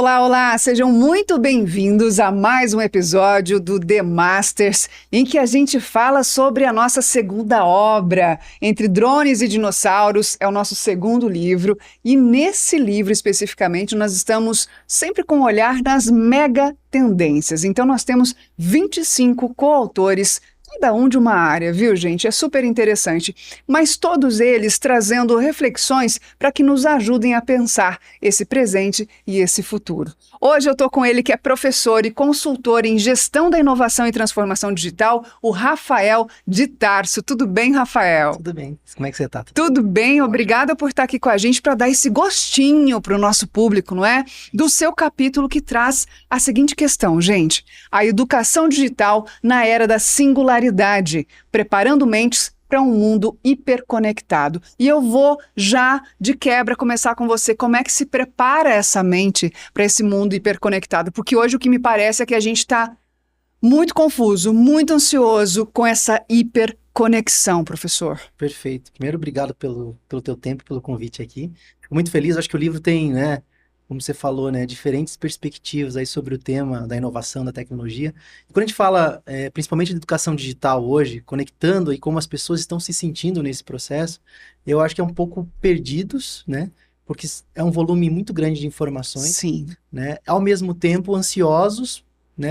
Olá, olá! Sejam muito bem-vindos a mais um episódio do The Masters, em que a gente fala sobre a nossa segunda obra, Entre Drones e Dinossauros, é o nosso segundo livro, e nesse livro especificamente nós estamos sempre com um olhar nas mega tendências. Então nós temos 25 coautores, cada um de uma área, viu, gente? É super interessante. Mas todos eles trazendo reflexões para que nos ajudem a pensar esse presente e esse futuro. Hoje eu estou com ele, que é professor e consultor em gestão da inovação e transformação digital, o Rafael de Tarso. Tudo bem, Rafael? Tudo bem. Como é que você está? Tudo bem, obrigada por estar aqui com a gente para dar esse gostinho para o nosso público, não é? Do seu capítulo que traz a seguinte questão, gente: a educação digital na era da singularidade, preparando mentes para um mundo hiperconectado. E eu vou já de quebra começar com você. Como é que se prepara essa mente para esse mundo hiperconectado? Porque hoje o que me parece é que a gente está muito confuso, muito ansioso com essa hiperconexão, professor. Perfeito. Primeiro, obrigado pelo teu tempo, pelo convite aqui. Fico muito feliz, acho que o livro tem, como você falou, diferentes perspectivas aí sobre o tema da inovação, da tecnologia. E quando a gente fala, principalmente de educação digital hoje, conectando aí como as pessoas estão se sentindo nesse processo, eu acho que é um pouco perdidos, porque é um volume muito grande de informações. Sim. Ao mesmo tempo, ansiosos,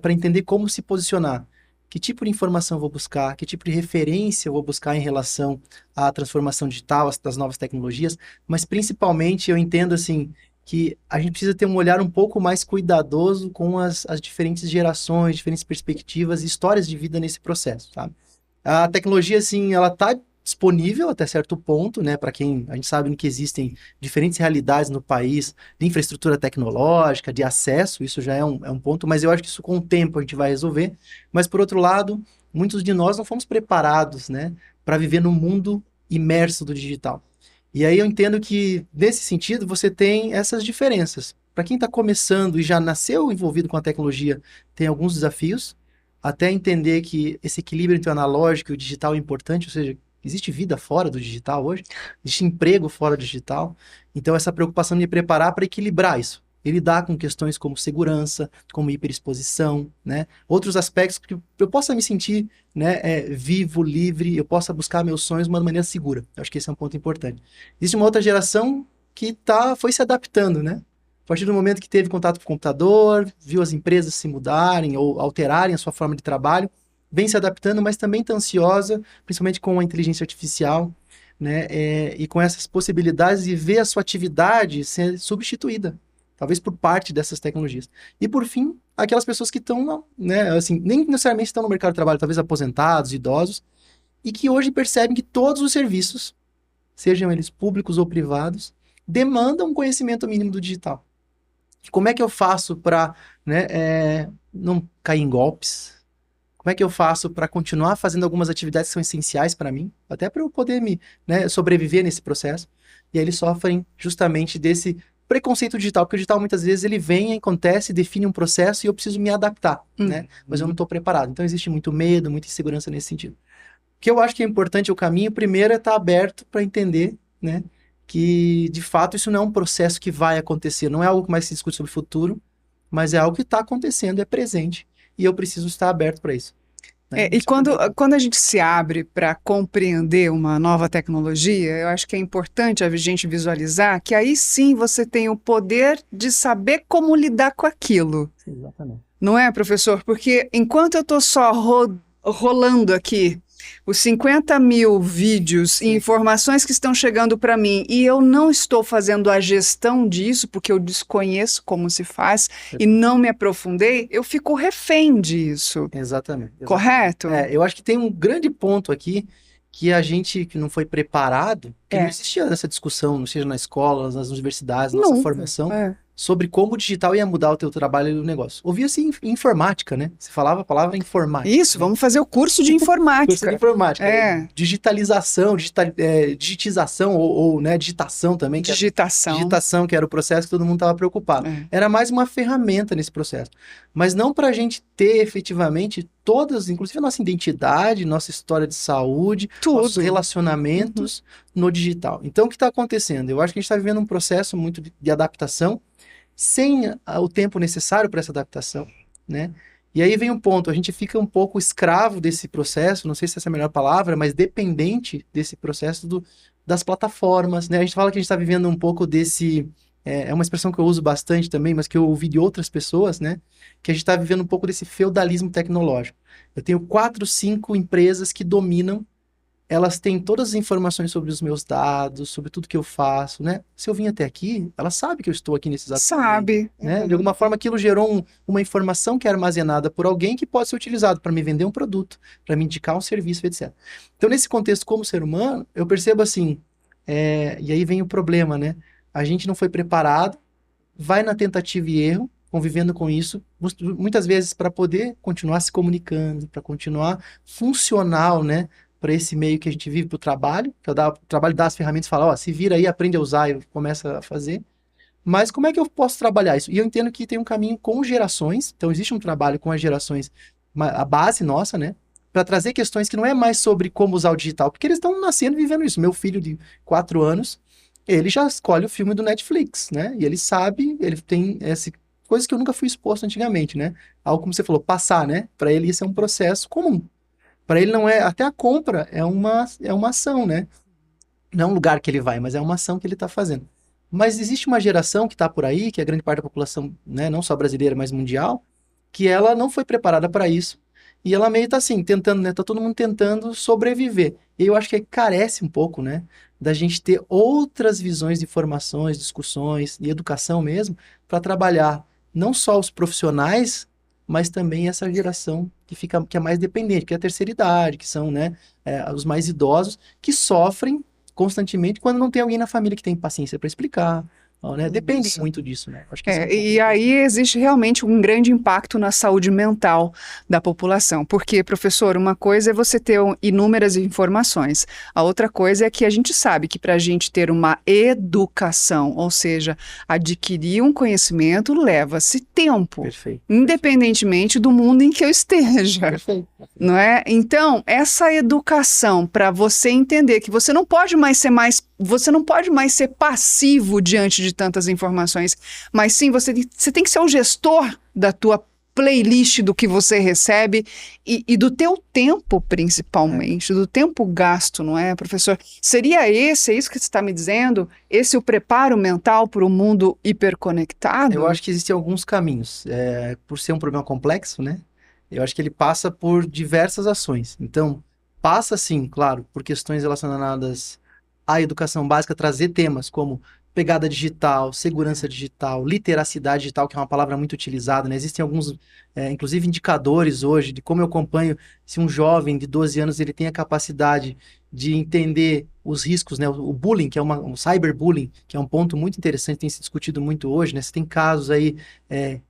para entender como se posicionar. Que tipo de informação eu vou buscar, que tipo de referência eu vou buscar em relação à transformação digital, das novas tecnologias, mas principalmente eu entendo assim que a gente precisa ter um olhar um pouco mais cuidadoso com as diferentes gerações, diferentes perspectivas e histórias de vida nesse processo, sabe? A tecnologia, assim, ela está disponível até certo ponto, para quem a gente sabe que existem diferentes realidades no país de infraestrutura tecnológica, de acesso, isso já é um ponto, mas eu acho que isso com o tempo a gente vai resolver. Mas por outro lado, muitos de nós não fomos preparados, para viver no mundo imerso do digital. E aí eu entendo que, nesse sentido, você tem essas diferenças. Para quem está começando e já nasceu envolvido com a tecnologia, tem alguns desafios, até entender que esse equilíbrio entre o analógico e o digital é importante, ou seja, existe vida fora do digital hoje, existe emprego fora do digital, então essa preocupação de me preparar para equilibrar isso, e lidar com questões como segurança, como hiperexposição, outros aspectos que eu possa me sentir vivo, livre, eu possa buscar meus sonhos de uma maneira segura. Eu acho que esse é um ponto importante. Existe uma outra geração que foi se adaptando, A partir do momento que teve contato com o computador, viu as empresas se mudarem ou alterarem a sua forma de trabalho, vem se adaptando, mas também está ansiosa, principalmente com a inteligência artificial, e com essas possibilidades de ver a sua atividade ser substituída, talvez por parte dessas tecnologias. E por fim, aquelas pessoas que estão, assim, nem necessariamente estão no mercado de trabalho, talvez aposentados, idosos, e que hoje percebem que todos os serviços, sejam eles públicos ou privados, demandam um conhecimento mínimo do digital. Como é que eu faço para não cair em golpes? Como é que eu faço para continuar fazendo algumas atividades que são essenciais para mim, até para eu poder sobreviver nesse processo? E aí eles sofrem justamente desse preconceito digital, porque o digital muitas vezes ele vem, acontece, define um processo e eu preciso me adaptar, mas eu não estou preparado. Então existe muito medo, muita insegurança nesse sentido. O que eu acho que é importante, o caminho primeiro é estar aberto para entender, que de fato isso não é um processo que vai acontecer, não é algo que mais se discute sobre o futuro, mas é algo que está acontecendo, é presente, e eu preciso estar aberto para isso. E quando a gente se abre para compreender uma nova tecnologia, eu acho que é importante a gente visualizar que aí sim você tem o poder de saber como lidar com aquilo. Exatamente. Não é, professor? Porque enquanto eu estou só rolando aqui os 50 mil vídeos e informações que estão chegando para mim e eu não estou fazendo a gestão disso porque eu desconheço como se faz e não me aprofundei, eu fico refém disso. Exatamente. Correto? Eu acho que tem um grande ponto aqui que a gente que não foi preparado, que não existia essa discussão, não seja na escola, nas universidades, na nossa formação, sobre como o digital ia mudar o teu trabalho e o negócio. Ouvia-se informática, Você falava a palavra informática. Isso, vamos fazer o curso de informática. Curso de informática. Digitalização, digitização ou digitação também. Digitação, que era o processo que todo mundo estava preocupado. Era mais uma ferramenta nesse processo. Mas não para a gente ter efetivamente todas, inclusive a nossa identidade, nossa história de saúde, nossos relacionamentos no digital. Então, o que está acontecendo? Eu acho que a gente está vivendo um processo muito de adaptação sem o tempo necessário para essa adaptação, né? E aí vem um ponto, a gente fica um pouco escravo desse processo, não sei se essa é a melhor palavra, mas dependente desse processo das plataformas, né? A gente fala que a gente está vivendo um pouco desse... É uma expressão que eu uso bastante também, mas que eu ouvi de outras pessoas, né? Que a gente está vivendo um pouco desse feudalismo tecnológico. Eu tenho 4, 5 empresas que dominam, elas têm todas as informações sobre os meus dados, sobre tudo que eu faço, né? Se eu vim até aqui, ela sabe que eu estou aqui nesse exato momento, Sabe. né? De alguma forma, aquilo gerou uma informação que é armazenada por alguém que pode ser utilizado para me vender um produto, para me indicar um serviço, etc. Então, nesse contexto, como ser humano, eu percebo assim, e aí vem o problema, né? A gente não foi preparado, vai na tentativa e erro, convivendo com isso, muitas vezes para poder continuar se comunicando, para continuar funcional, né? Para esse meio que a gente vive para o trabalho, que o trabalho dá as ferramentas e fala, ó, se vira aí, aprende a usar e começa a fazer. Mas como é que eu posso trabalhar isso? E eu entendo que tem um caminho com gerações, então existe um trabalho com as gerações, a base nossa, né? Para trazer questões que não é mais sobre como usar o digital, porque eles estão nascendo e vivendo isso. Meu filho de 4 anos, ele já escolhe o filme do Netflix, né? E ele sabe, ele tem essa coisa que eu nunca fui exposto antigamente, né? Algo como você falou, passar, né? Para ele isso é um processo comum. Para ele não é, até a compra é uma ação, né? Não é um lugar que ele vai, mas é uma ação que ele está fazendo. Mas existe uma geração que está por aí, que é a grande parte da população, né, não só brasileira, mas mundial, que ela não foi preparada para isso. E ela meio tá assim, tentando, né? Tá todo mundo tentando sobreviver. E eu acho que carece um pouco, né? Da gente ter outras visões de formações, discussões e educação mesmo, para trabalhar não só os profissionais, mas também essa geração que é mais dependente, que é a terceira idade, que são, né, os mais idosos, que sofrem constantemente quando não tem alguém na família que tem paciência para explicar, ó, né? Depende Isso. muito disso, né? Acho que isso é um E pouco aí existe realmente um grande impacto na saúde mental da população. Porque, professor, uma coisa é você ter inúmeras informações, a outra coisa é que a gente sabe que para a gente ter uma educação, ou seja, adquirir um conhecimento, leva-se tempo, perfeito. independentemente do mundo em que eu esteja. Perfeito. Não é? Então, essa educação para você entender que você não pode mais ser passivo diante de tantas informações, mas sim você tem que ser o gestor da tua playlist do que você recebe e do teu tempo, principalmente, do tempo gasto, não é, professor? Seria é isso que você está me dizendo? Esse o preparo mental para o mundo hiperconectado? Eu acho que existem alguns caminhos. Por ser um problema complexo, né? Eu acho que ele passa por diversas ações. Então, passa sim, claro, por questões relacionadas à educação básica, trazer temas como pegada digital, segurança digital, literacidade digital, que é uma palavra muito utilizada, né? Existem alguns, inclusive, indicadores hoje de como eu acompanho se um jovem de 12 anos ele tem a capacidade de entender os riscos, né? O bullying, que é um cyberbullying, que é um ponto muito interessante, tem se discutido muito hoje, né? Você tem casos aí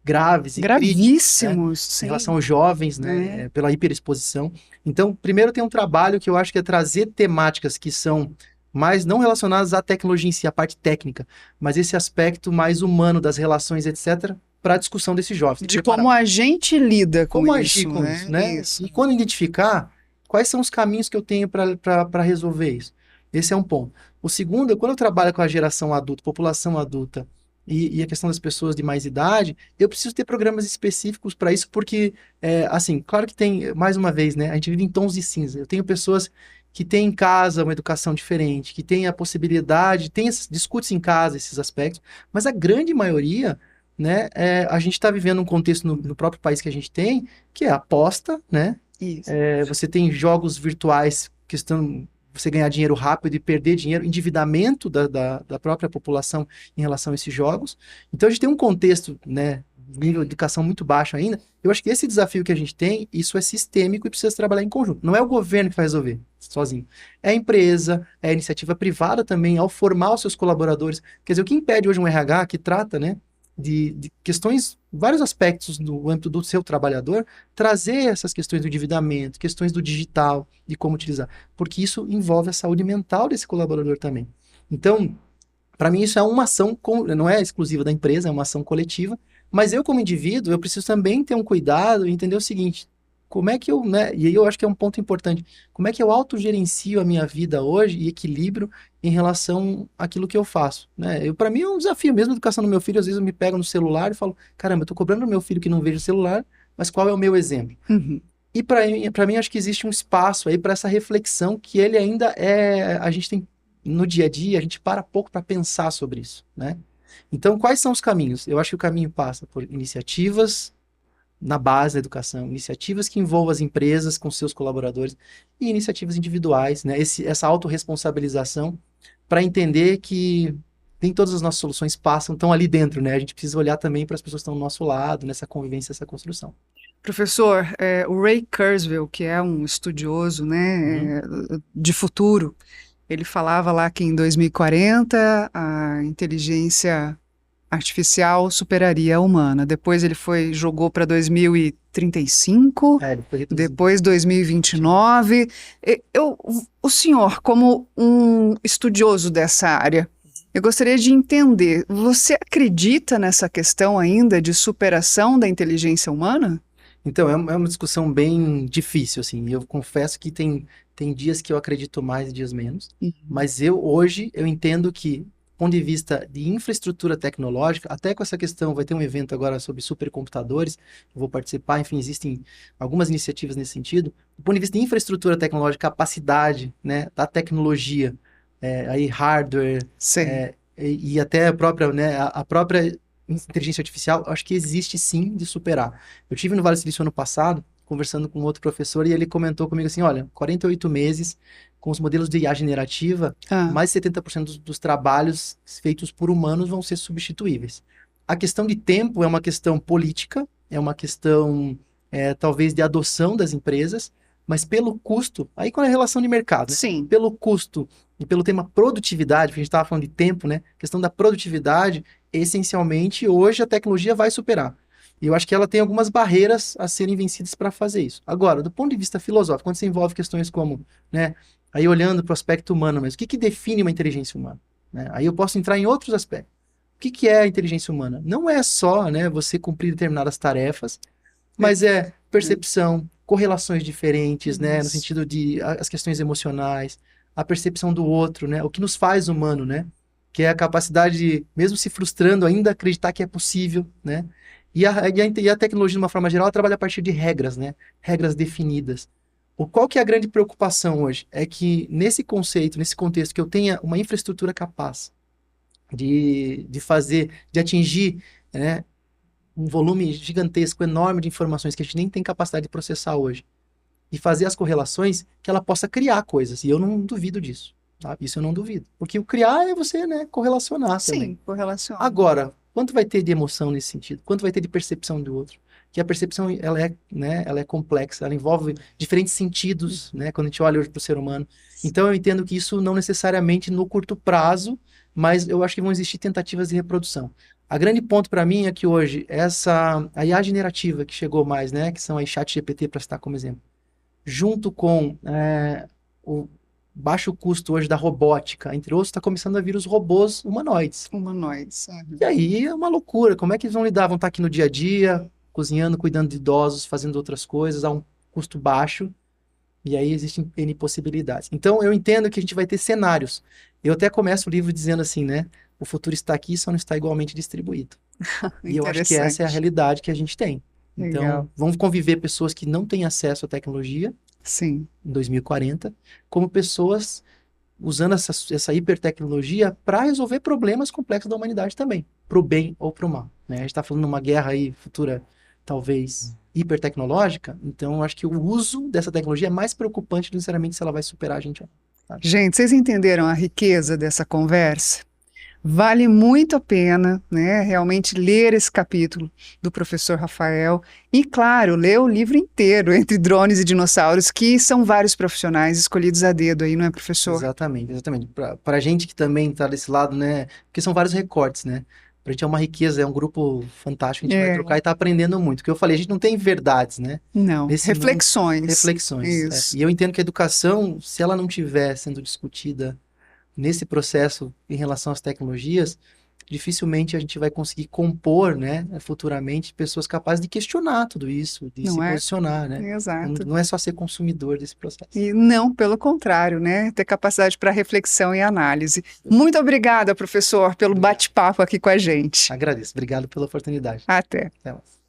graves e críticos, né? Gravíssimos, Em sim. relação aos jovens, né? Pela hiperexposição. Então, primeiro tem um trabalho que eu acho que é trazer temáticas que são mais não relacionadas à tecnologia em si, à parte técnica, mas esse aspecto mais humano das relações, etc., para a discussão desses jovens. De como a gente lida com como isso, agir com né? isso, né? Isso. E quando identificar, quais são os caminhos que eu tenho para resolver isso? Esse é um ponto. O segundo é quando eu trabalho com a geração adulta, população adulta, e a questão das pessoas de mais idade, eu preciso ter programas específicos para isso, porque, assim, claro que tem, mais uma vez, né? A gente vive em tons de cinza. Eu tenho pessoas que têm em casa uma educação diferente, que têm a possibilidade, discute-se em casa esses aspectos, mas a grande maioria, né, a gente está vivendo um contexto no próprio país que a gente tem, que é aposta, né? Isso. Você tem jogos virtuais que estão você ganhar dinheiro rápido e perder dinheiro, endividamento da própria população em relação a esses jogos. Então a gente tem um contexto, né, nível de educação muito baixo ainda. Eu acho que esse desafio que a gente tem, isso é sistêmico e precisa trabalhar em conjunto. Não é o governo que vai resolver sozinho. É a empresa, é a iniciativa privada também, ao formar os seus colaboradores. Quer dizer, o que impede hoje um RH que trata, né, de questões, vários aspectos no âmbito do seu trabalhador, trazer essas questões do endividamento, questões do digital, de como utilizar, porque isso envolve a saúde mental desse colaborador também. Então, para mim isso é uma ação, não é exclusiva da empresa, é uma ação coletiva, mas eu como indivíduo, eu preciso também ter um cuidado e entender o seguinte, como é que eu, né? E aí eu acho que é um ponto importante. Como é que eu autogerencio a minha vida hoje e equilibro em relação àquilo que eu faço, né? Para mim é um desafio, mesmo a educação do meu filho, às vezes eu me pego no celular e falo, caramba, eu tô cobrando do meu filho que não veja o celular, mas qual é o meu exemplo? Uhum. E para mim acho que existe um espaço aí para essa reflexão que ele ainda a gente tem no dia a dia, a gente para pouco para pensar sobre isso, né? Então, quais são os caminhos? Eu acho que o caminho passa por iniciativas na base da educação, iniciativas que envolvam as empresas com seus colaboradores e iniciativas individuais, né? Essa autorresponsabilização para entender que nem todas as nossas soluções estão ali dentro, né? A gente precisa olhar também para as pessoas que estão do nosso lado, nessa convivência, essa construção. Professor, o Ray Kurzweil, que é um estudioso, Uhum. né, de futuro, ele falava lá que em 2040 a inteligência artificial superaria a humana. Depois ele jogou para 2035, Ele foi reduzido. depois 2029. O senhor, como um estudioso dessa área, eu gostaria de entender, você acredita nessa questão ainda de superação da inteligência humana? Então, é uma discussão bem difícil, assim. Eu confesso que tem dias que eu acredito mais e dias menos. Uhum. Mas hoje, eu entendo que, do ponto de vista de infraestrutura tecnológica, até com essa questão, vai ter um evento agora sobre supercomputadores, eu vou participar, enfim, existem algumas iniciativas nesse sentido. Do ponto de vista de infraestrutura tecnológica, capacidade, né, da tecnologia, aí hardware, Sei. e até a própria, né, a própria inteligência artificial, acho que existe sim de superar. Eu tive no Vale do Silício ano passado, conversando com outro professor, e ele comentou comigo assim, olha, 48 meses com os modelos de IA generativa, Ah, mais de 70% dos trabalhos feitos por humanos vão ser substituíveis. A questão de tempo é uma questão política, é uma questão, talvez, de adoção das empresas, mas pelo custo, aí com a relação de mercado, né? sim. Pelo custo e pelo tema produtividade, porque a gente estava falando de tempo, né? A questão da produtividade, essencialmente, hoje a tecnologia vai superar. E eu acho que ela tem algumas barreiras a serem vencidas para fazer isso. Agora, do ponto de vista filosófico, quando você envolve questões como, né, aí olhando para o aspecto humano mesmo, o que que define uma inteligência humana? Né? Aí eu posso entrar em outros aspectos. O que que é a inteligência humana? Não é só, né, você cumprir determinadas tarefas, mas é percepção, correlações diferentes, né, no Isso. sentido de as questões emocionais, a percepção do outro, né, o que nos faz humano, né, que é a capacidade de, mesmo se frustrando, ainda acreditar que é possível, né, e a tecnologia, de uma forma geral, ela trabalha a partir de regras, né, regras definidas. Qual que é a grande preocupação hoje? É que nesse conceito, nesse contexto, que eu tenha uma infraestrutura capaz de fazer, de atingir, né, um volume gigantesco, enorme de informações que a gente nem tem capacidade de processar hoje, e fazer as correlações, que ela possa criar coisas. E eu não duvido disso. Tá? Isso eu não duvido. Porque o criar é você, né, correlacionar também. Sim, correlaciona. Agora, quanto vai ter de emoção nesse sentido? Quanto vai ter de percepção do outro? Que a percepção, ela é complexa, ela envolve diferentes sentidos, né, quando a gente olha hoje para o ser humano. Então, eu entendo que isso não necessariamente no curto prazo, mas eu acho que vão existir tentativas de reprodução. A grande ponto para mim é que hoje, a IA generativa que chegou mais, né, que são aí ChatGPT, para citar como exemplo, junto com o baixo custo hoje da robótica, entre outros, está começando a vir os robôs humanoides. Humanoides. E aí é uma loucura. Como é que eles vão lidar? Vão estar aqui no dia a dia, cozinhando, cuidando de idosos, fazendo outras coisas a um custo baixo. E aí existem N possibilidades. Então eu entendo que a gente vai ter cenários. Eu até começo o livro dizendo assim, né? O futuro está aqui, só não está igualmente distribuído. E eu acho que essa é a Interessante. realidade que a gente tem. Então, Legal. vão conviver pessoas que não têm acesso à tecnologia Sim. em 2040, como pessoas usando essa hipertecnologia para resolver problemas complexos da humanidade também, para o bem ou para o mal. Né? A gente está falando de uma guerra aí futura, talvez hipertecnológica, então eu acho que o uso dessa tecnologia é mais preocupante, necessariamente, se ela vai superar a gente ou não. Sabe? Gente, vocês entenderam a riqueza dessa conversa? Vale muito a pena, né, realmente ler esse capítulo do professor Rafael e, claro, ler o livro inteiro, Entre Drones e Dinossauros, que são vários profissionais escolhidos a dedo aí, não é, professor? Exatamente, exatamente. Para a gente que também está desse lado, né? Porque são vários recortes, né? Para a gente é uma riqueza, é um grupo fantástico, a gente vai É, trocar e está aprendendo muito. O que eu falei, a gente não tem verdades, né? não, Nesse mundo, reflexões. reflexões. Isso. E eu entendo que a educação, se ela não estiver sendo discutida nesse processo em relação às tecnologias, dificilmente a gente vai conseguir compor, né, futuramente, pessoas capazes de questionar tudo isso, de se Não é? posicionar, né? Exato. Não é só ser consumidor desse processo. E não, pelo contrário, né? Ter capacidade para reflexão e análise. Muito obrigada, professor, pelo bate-papo aqui com a gente. Agradeço. Obrigado pela oportunidade. Até. Até mais.